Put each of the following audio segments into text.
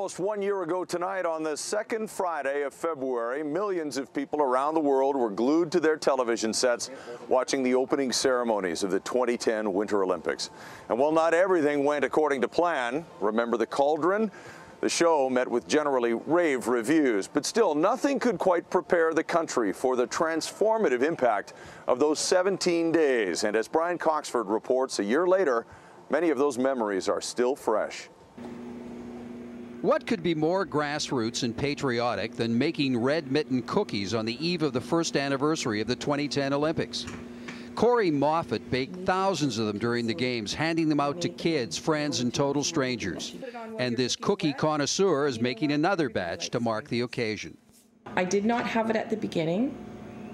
Almost 1 year ago tonight, on the second Friday of February, millions of people around the world were glued to their television sets watching the opening ceremonies of the 2010 Winter Olympics. And while not everything went according to plan, remember the cauldron? The show met with generally rave reviews, but still nothing could quite prepare the country for the transformative impact of those 17 days. And as Brian Coxford reports, a year later, many of those memories are still fresh. What could be more grassroots and patriotic than making red mitten cookies on the eve of the first anniversary of the 2010 Olympics? Corey Moffat baked thousands of them during the games, handing them out to kids, friends, and total strangers. And this cookie connoisseur is making another batch to mark the occasion. I did not have it at the beginning,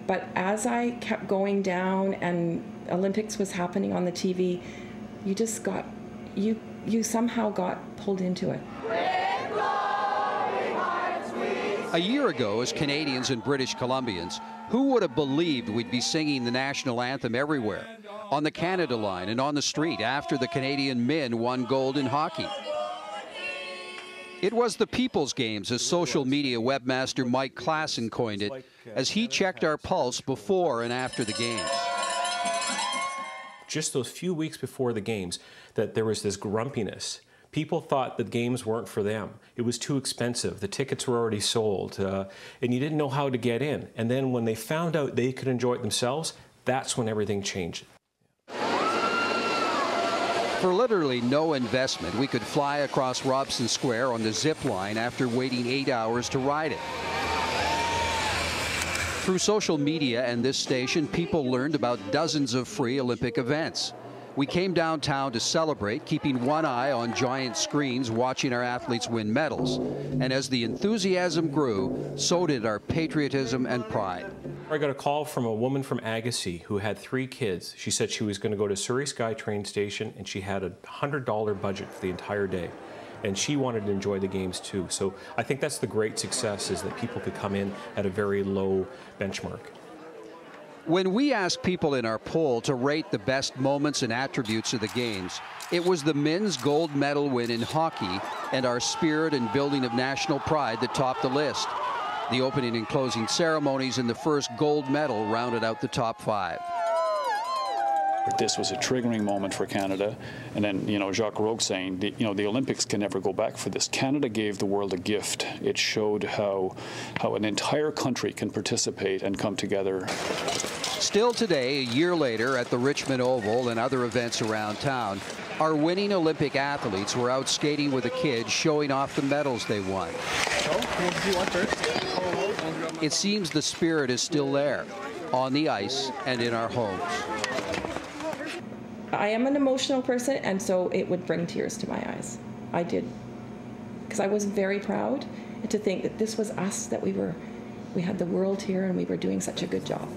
but as I kept going down and Olympics was happening on the TV, you just got, you somehow got pulled into it. A year ago, as Canadians and British Columbians, who would have believed we'd be singing the national anthem everywhere, on the Canada line and on the street after the Canadian men won gold in hockey? It was the People's Games, as social media webmaster Mike Klassen coined it, as he checked our pulse before and after the games. Just those few weeks before the games, that there was this grumpiness. People thought the games weren't for them. It was too expensive. The tickets were already sold, and you didn't know how to get in. And then when they found out they could enjoy it themselves, that's when everything changed. For literally no investment, we could fly across Robson Square on the zip line after waiting 8 hours to ride it. Through social media and this station, people learned about dozens of free Olympic events. We came downtown to celebrate, keeping one eye on giant screens watching our athletes win medals. And as the enthusiasm grew, so did our patriotism and pride. I got a call from a woman from Agassiz who had 3 kids. She said she was going to go to Surrey Sky train station, and she had a $100 budget for the entire day. And she wanted to enjoy the games too. So I think that's the great success, is that people could come in at a very low benchmark. When we asked people in our poll to rate the best moments and attributes of the games, it was the men's gold medal win in hockey and our spirit and building of national pride that topped the list. The opening and closing ceremonies and the first gold medal rounded out the top 5. This was a triggering moment for Canada, and then, Jacques Roque saying, the Olympics can never go back for this. Canada gave the world a gift. It showed how an entire country can participate and come together. Still today, a year later, at the Richmond Oval and other events around town, our winning Olympic athletes were out skating with the kids, showing off the medals they won. It seems the spirit is still there, on the ice and in our homes. I am an emotional person, and so it would bring tears to my eyes. I did, because I was very proud to think that this was us, that we had the world here and we were doing such a good job.